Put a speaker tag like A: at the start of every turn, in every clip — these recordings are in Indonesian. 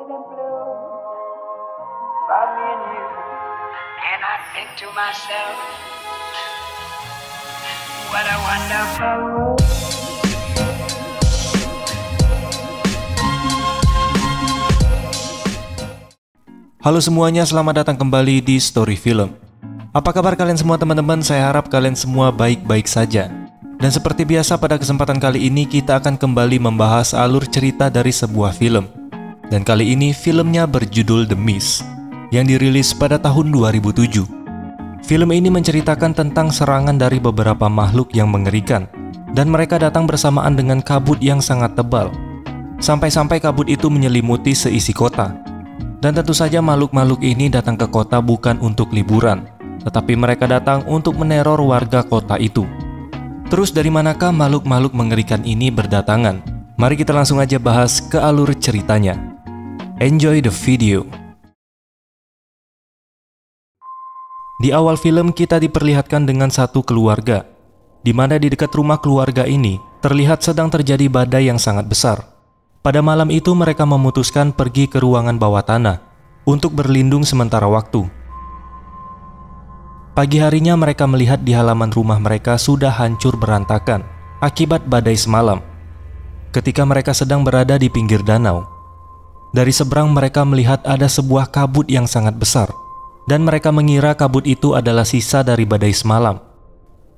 A: for me and you. And I think to myself, what a wonderful world.
B: Halo semuanya, selamat datang kembali di Story Film. Apa kabar kalian semua teman-teman? Saya harap kalian semua baik-baik saja. Dan seperti biasa pada kesempatan kali ini kita akan kembali membahas alur cerita dari sebuah film. Dan kali ini filmnya berjudul The Mist, yang dirilis pada tahun 2007. Film ini menceritakan tentang serangan dari beberapa makhluk yang mengerikan, dan mereka datang bersamaan dengan kabut yang sangat tebal. Sampai-sampai kabut itu menyelimuti seisi kota. Dan tentu saja makhluk-makhluk ini datang ke kota bukan untuk liburan, tetapi mereka datang untuk meneror warga kota itu. Terus dari manakah makhluk-makhluk mengerikan ini berdatangan? Mari kita langsung aja bahas ke alur ceritanya. Enjoy the video. Di awal film kita diperlihatkan dengan satu keluarga, di mana di dekat rumah keluarga ini terlihat sedang terjadi badai yang sangat besar. Pada malam itu mereka memutuskan pergi ke ruangan bawah tanah untuk berlindung sementara waktu. Pagi harinya mereka melihat di halaman rumah mereka sudah hancur berantakan akibat badai semalam. Ketika mereka sedang berada di pinggir danau, dari seberang mereka melihat ada sebuah kabut yang sangat besar, dan mereka mengira kabut itu adalah sisa dari badai semalam.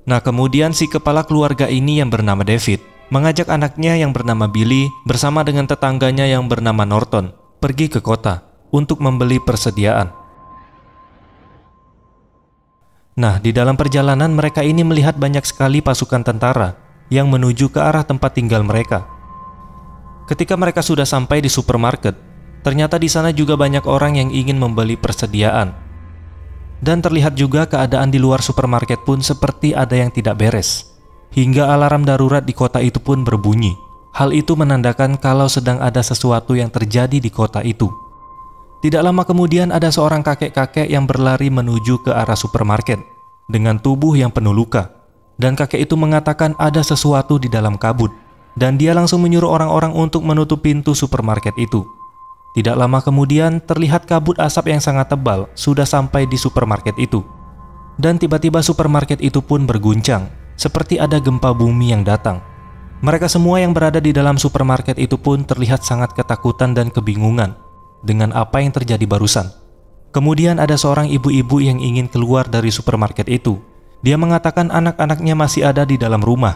B: Nah, kemudian si kepala keluarga ini yang bernama David mengajak anaknya yang bernama Billy bersama dengan tetangganya yang bernama Norton pergi ke kota untuk membeli persediaan. Nah, di dalam perjalanan mereka ini melihat banyak sekali pasukan tentara yang menuju ke arah tempat tinggal mereka. Ketika mereka sudah sampai di supermarket, ternyata di sana juga banyak orang yang ingin membeli persediaan. Dan terlihat juga keadaan di luar supermarket pun seperti ada yang tidak beres. Hingga alarm darurat di kota itu pun berbunyi. Hal itu menandakan kalau sedang ada sesuatu yang terjadi di kota itu. Tidak lama kemudian ada seorang kakek-kakek yang berlari menuju ke arah supermarket dengan tubuh yang penuh luka. Dan kakek itu mengatakan ada sesuatu di dalam kabut. Dan dia langsung menyuruh orang-orang untuk menutup pintu supermarket itu. Tidak lama kemudian terlihat kabut asap yang sangat tebal sudah sampai di supermarket itu. Dan tiba-tiba supermarket itu pun berguncang, seperti ada gempa bumi yang datang. Mereka semua yang berada di dalam supermarket itu pun terlihat sangat ketakutan dan kebingungan dengan apa yang terjadi barusan. Kemudian ada seorang ibu-ibu yang ingin keluar dari supermarket itu. Dia mengatakan anak-anaknya masih ada di dalam rumah,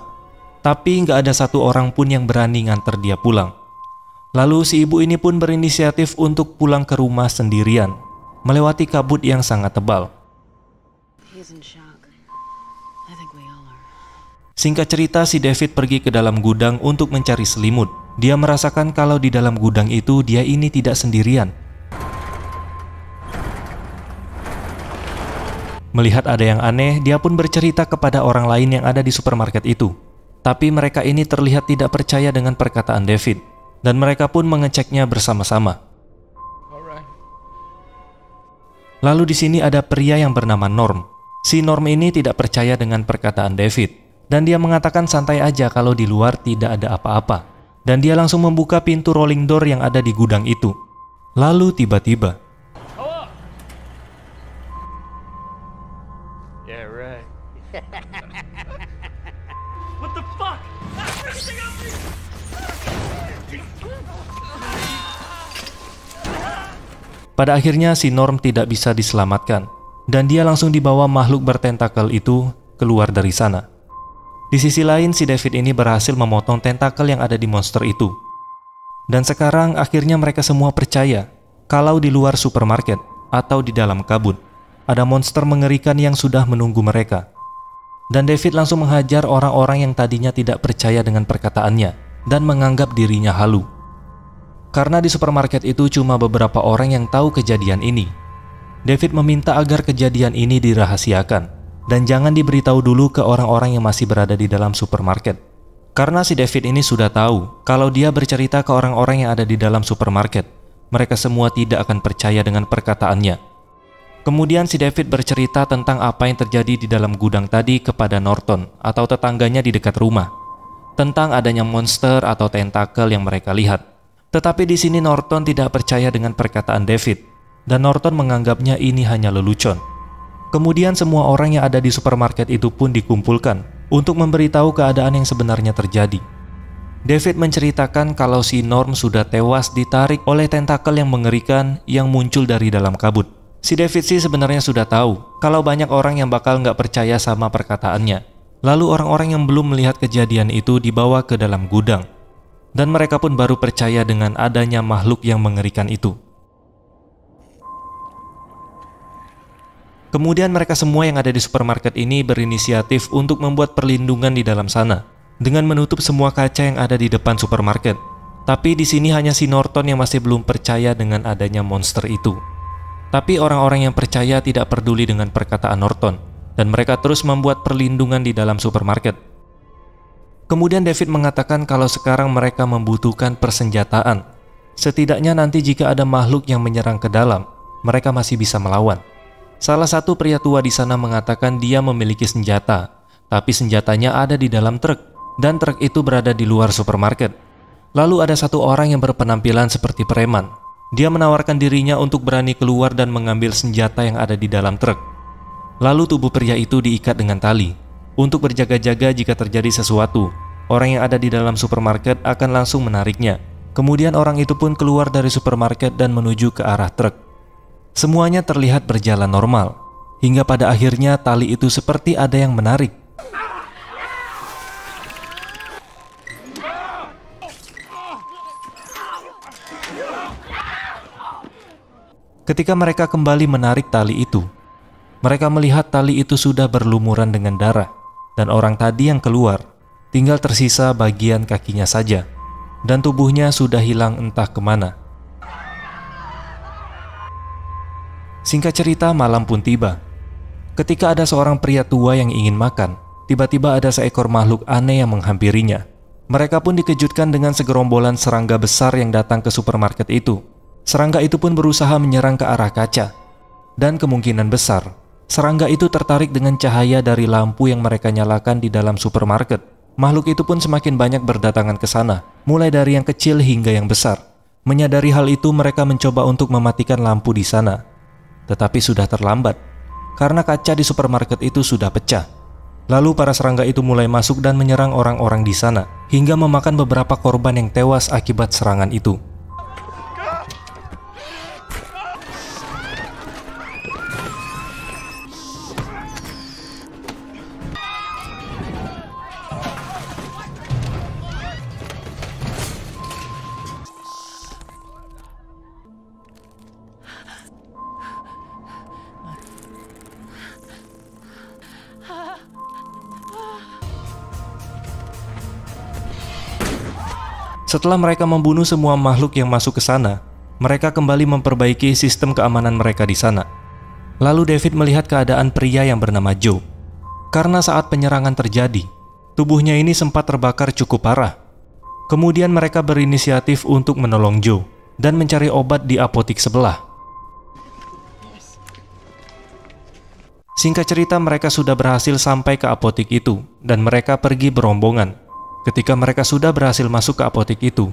B: tapi nggak ada satu orang pun yang berani nganter dia pulang. Lalu si ibu ini pun berinisiatif untuk pulang ke rumah sendirian, melewati kabut yang sangat tebal. Singkat cerita, si David pergi ke dalam gudang untuk mencari selimut. Dia merasakan kalau di dalam gudang itu dia ini tidak sendirian. Melihat ada yang aneh, dia pun bercerita kepada orang lain yang ada di supermarket itu. Tapi mereka ini terlihat tidak percaya dengan perkataan David, dan mereka pun mengeceknya bersama-sama. Lalu di sini ada pria yang bernama Norm. Si Norm ini tidak percaya dengan perkataan David. Dan dia mengatakan santai aja kalau di luar tidak ada apa-apa. Dan dia langsung membuka pintu rolling door yang ada di gudang itu. Lalu tiba-tiba,
C: What the fuck?
B: pada akhirnya si Norm tidak bisa diselamatkan. Dan dia langsung dibawa makhluk bertentakel itu keluar dari sana. Di sisi lain, si David ini berhasil memotong tentakel yang ada di monster itu. Dan sekarang akhirnya mereka semua percaya kalau di luar supermarket atau di dalam kabut ada monster mengerikan yang sudah menunggu mereka. Dan David langsung menghajar orang-orang yang tadinya tidak percaya dengan perkataannya dan menganggap dirinya halu. Karena di supermarket itu cuma beberapa orang yang tahu kejadian ini, David meminta agar kejadian ini dirahasiakan dan jangan diberitahu dulu ke orang-orang yang masih berada di dalam supermarket. Karena si David ini sudah tahu kalau dia bercerita ke orang-orang yang ada di dalam supermarket, mereka semua tidak akan percaya dengan perkataannya. Kemudian si David bercerita tentang apa yang terjadi di dalam gudang tadi kepada Norton atau tetangganya di dekat rumah, tentang adanya monster atau tentakel yang mereka lihat. Tetapi di sini Norton tidak percaya dengan perkataan David, dan Norton menganggapnya ini hanya lelucon. Kemudian semua orang yang ada di supermarket itu pun dikumpulkan untuk memberitahu keadaan yang sebenarnya terjadi. David menceritakan kalau si Norm sudah tewas ditarik oleh tentakel yang mengerikan yang muncul dari dalam kabut. Si David sih sebenarnya sudah tahu kalau banyak orang yang bakal nggak percaya sama perkataannya. Lalu orang-orang yang belum melihat kejadian itu dibawa ke dalam gudang. Dan mereka pun baru percaya dengan adanya makhluk yang mengerikan itu. Kemudian mereka semua yang ada di supermarket ini berinisiatif untuk membuat perlindungan di dalam sana dengan menutup semua kaca yang ada di depan supermarket. Tapi di sini hanya si Norton yang masih belum percaya dengan adanya monster itu. Tapi orang-orang yang percaya tidak peduli dengan perkataan Norton, dan mereka terus membuat perlindungan di dalam supermarket. Kemudian David mengatakan kalau sekarang mereka membutuhkan persenjataan. Setidaknya nanti jika ada makhluk yang menyerang ke dalam, mereka masih bisa melawan. Salah satu pria tua di sana mengatakan dia memiliki senjata, tapi senjatanya ada di dalam truk, dan truk itu berada di luar supermarket. Lalu ada satu orang yang berpenampilan seperti preman. Dia menawarkan dirinya untuk berani keluar dan mengambil senjata yang ada di dalam truk. Lalu tubuh pria itu diikat dengan tali untuk berjaga-jaga jika terjadi sesuatu. Orang yang ada di dalam supermarket akan langsung menariknya. Kemudian orang itu pun keluar dari supermarket dan menuju ke arah truk. Semuanya terlihat berjalan normal, hingga pada akhirnya tali itu seperti ada yang menarik. Ketika mereka kembali menarik tali itu, mereka melihat tali itu sudah berlumuran dengan darah, dan orang tadi yang keluar tinggal tersisa bagian kakinya saja, dan tubuhnya sudah hilang entah kemana. Singkat cerita, malam pun tiba. Ketika ada seorang pria tua yang ingin makan, tiba-tiba ada seekor makhluk aneh yang menghampirinya. Mereka pun dikejutkan dengan segerombolan serangga besar yang datang ke supermarket itu. Serangga itu pun berusaha menyerang ke arah kaca. Dan kemungkinan besar, serangga itu tertarik dengan cahaya dari lampu yang mereka nyalakan di dalam supermarket. Makhluk itu pun semakin banyak berdatangan ke sana, mulai dari yang kecil hingga yang besar. Menyadari hal itu, mereka mencoba untuk mematikan lampu di sana. Tetapi sudah terlambat, karena kaca di supermarket itu sudah pecah. Lalu para serangga itu mulai masuk dan menyerang orang-orang di sana, hingga memakan beberapa korban yang tewas akibat serangan itu. Setelah mereka membunuh semua makhluk yang masuk ke sana, mereka kembali memperbaiki sistem keamanan mereka di sana. Lalu David melihat keadaan pria yang bernama Joe. Karena saat penyerangan terjadi, tubuhnya ini sempat terbakar cukup parah. Kemudian mereka berinisiatif untuk menolong Joe dan mencari obat di apotik sebelah. Singkat cerita, mereka sudah berhasil sampai ke apotik itu dan mereka pergi berombongan. Ketika mereka sudah berhasil masuk ke apotik itu,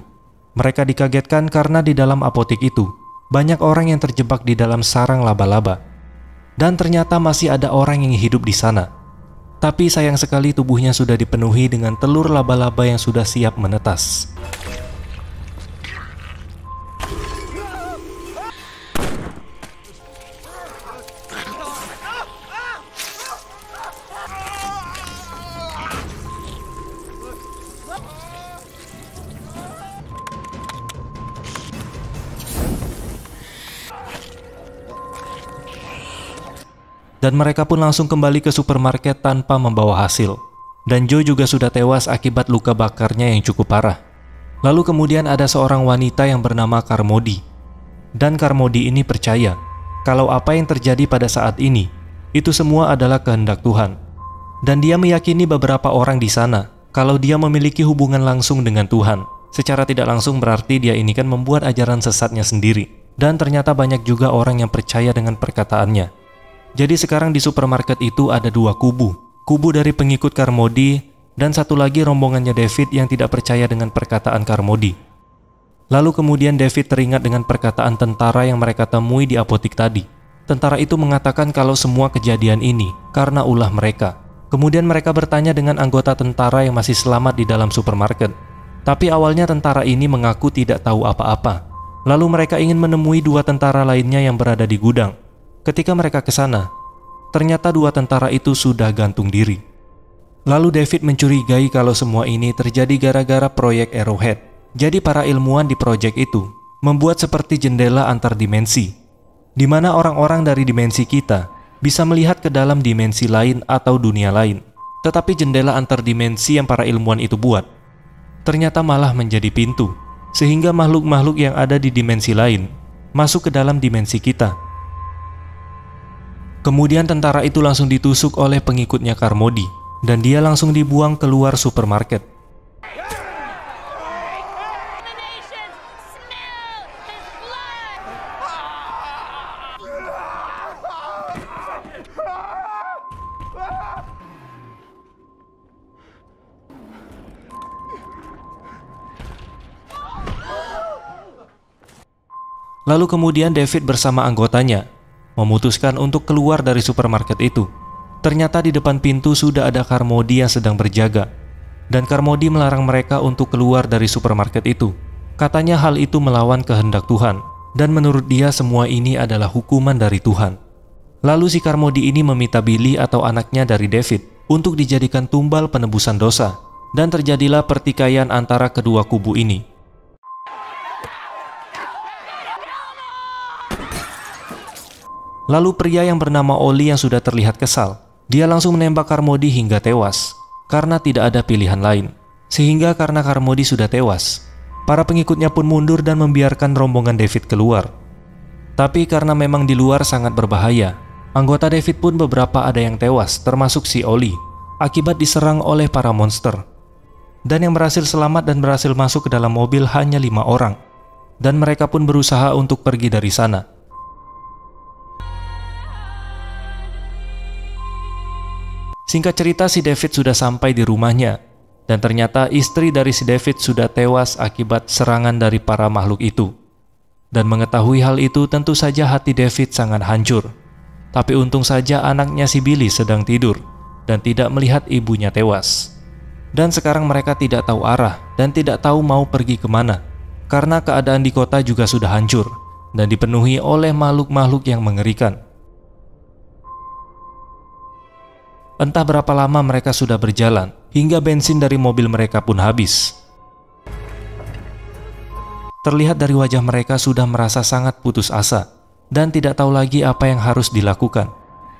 B: mereka dikagetkan karena di dalam apotik itu banyak orang yang terjebak di dalam sarang laba-laba. Dan ternyata masih ada orang yang hidup di sana. Tapi sayang sekali tubuhnya sudah dipenuhi dengan telur laba-laba yang sudah siap menetas. Dan mereka pun langsung kembali ke supermarket tanpa membawa hasil. Dan Joe juga sudah tewas akibat luka bakarnya yang cukup parah. Lalu kemudian ada seorang wanita yang bernama Carmody. Dan Carmody ini percaya kalau apa yang terjadi pada saat ini, itu semua adalah kehendak Tuhan. Dan dia meyakini beberapa orang di sana kalau dia memiliki hubungan langsung dengan Tuhan. Secara tidak langsung berarti dia ini kan membuat ajaran sesatnya sendiri. Dan ternyata banyak juga orang yang percaya dengan perkataannya. Jadi sekarang di supermarket itu ada dua kubu. Kubu dari pengikut Carmody dan satu lagi rombongannya David yang tidak percaya dengan perkataan Carmody. Lalu kemudian David teringat dengan perkataan tentara yang mereka temui di apotik tadi. Tentara itu mengatakan kalau semua kejadian ini karena ulah mereka. Kemudian mereka bertanya dengan anggota tentara yang masih selamat di dalam supermarket. Tapi awalnya tentara ini mengaku tidak tahu apa-apa. Lalu mereka ingin menemui 2 tentara lainnya yang berada di gudang. Ketika mereka ke sana, ternyata 2 tentara itu sudah gantung diri. Lalu David mencurigai kalau semua ini terjadi gara-gara proyek Arrowhead. Jadi para ilmuwan di proyek itu membuat seperti jendela antar dimensi, di mana orang-orang dari dimensi kita bisa melihat ke dalam dimensi lain atau dunia lain. Tetapi jendela antar dimensi yang para ilmuwan itu buat ternyata malah menjadi pintu, sehingga makhluk-makhluk yang ada di dimensi lain masuk ke dalam dimensi kita. Kemudian tentara itu langsung ditusuk oleh pengikutnya Carmody, dan dia langsung dibuang keluar supermarket. Lalu kemudian David bersama anggotanya memutuskan untuk keluar dari supermarket itu. Ternyata di depan pintu sudah ada Carmody yang sedang berjaga. Dan Carmody melarang mereka untuk keluar dari supermarket itu. Katanya hal itu melawan kehendak Tuhan. Dan menurut dia semua ini adalah hukuman dari Tuhan. Lalu si Carmody ini meminta Billy atau anaknya dari David untuk dijadikan tumbal penebusan dosa. Dan terjadilah pertikaian antara kedua kubu ini. Lalu pria yang bernama Oli yang sudah terlihat kesal, dia langsung menembak Carmody hingga tewas, karena tidak ada pilihan lain. Sehingga karena Carmody sudah tewas, para pengikutnya pun mundur dan membiarkan rombongan David keluar. Tapi karena memang di luar sangat berbahaya, anggota David pun beberapa ada yang tewas, termasuk si Oli, akibat diserang oleh para monster. Dan yang berhasil selamat dan berhasil masuk ke dalam mobil hanya 5 orang, dan mereka pun berusaha untuk pergi dari sana. Singkat cerita, si David sudah sampai di rumahnya, dan ternyata istri dari si David sudah tewas akibat serangan dari para makhluk itu. Dan mengetahui hal itu, tentu saja hati David sangat hancur. Tapi untung saja anaknya si Billy sedang tidur, dan tidak melihat ibunya tewas. Dan sekarang mereka tidak tahu arah, dan tidak tahu mau pergi kemana, karena keadaan di kota juga sudah hancur, dan dipenuhi oleh makhluk-makhluk yang mengerikan. Entah berapa lama mereka sudah berjalan, hingga bensin dari mobil mereka pun habis. Terlihat dari wajah mereka sudah merasa sangat putus asa, dan tidak tahu lagi apa yang harus dilakukan.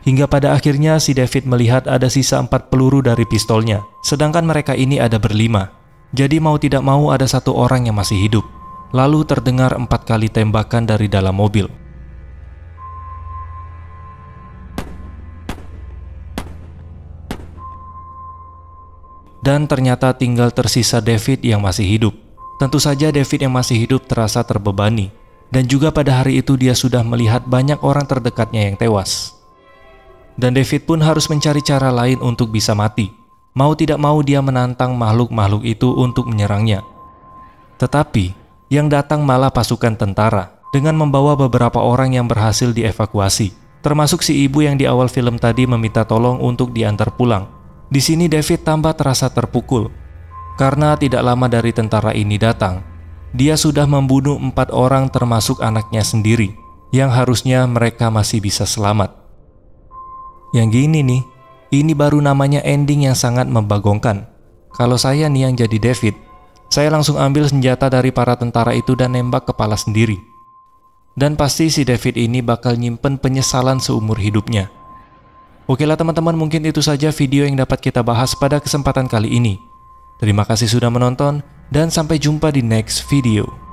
B: Hingga pada akhirnya si David melihat ada sisa 4 peluru dari pistolnya, sedangkan mereka ini ada berlima. Jadi mau tidak mau ada 1 orang yang masih hidup. Lalu terdengar 4 kali tembakan dari dalam mobil. Dan ternyata tinggal tersisa David yang masih hidup. Tentu saja David yang masih hidup terasa terbebani. Dan juga pada hari itu dia sudah melihat banyak orang terdekatnya yang tewas. Dan David pun harus mencari cara lain untuk bisa mati. Mau tidak mau dia menantang makhluk-makhluk itu untuk menyerangnya. Tetapi yang datang malah pasukan tentara dengan membawa beberapa orang yang berhasil dievakuasi. Termasuk si ibu yang di awal film tadi meminta tolong untuk diantar pulang. Di sini David tambah terasa terpukul, karena tidak lama dari tentara ini datang, dia sudah membunuh 4 orang termasuk anaknya sendiri, yang harusnya mereka masih bisa selamat. Yang gini nih, ini baru namanya ending yang sangat membagongkan. Kalau saya nih yang jadi David, saya langsung ambil senjata dari para tentara itu dan nembak kepala sendiri. Dan pasti si David ini bakal nyimpen penyesalan seumur hidupnya. Oke lah teman-teman, mungkin itu saja video yang dapat kita bahas pada kesempatan kali ini. Terima kasih sudah menonton, dan sampai jumpa di next video.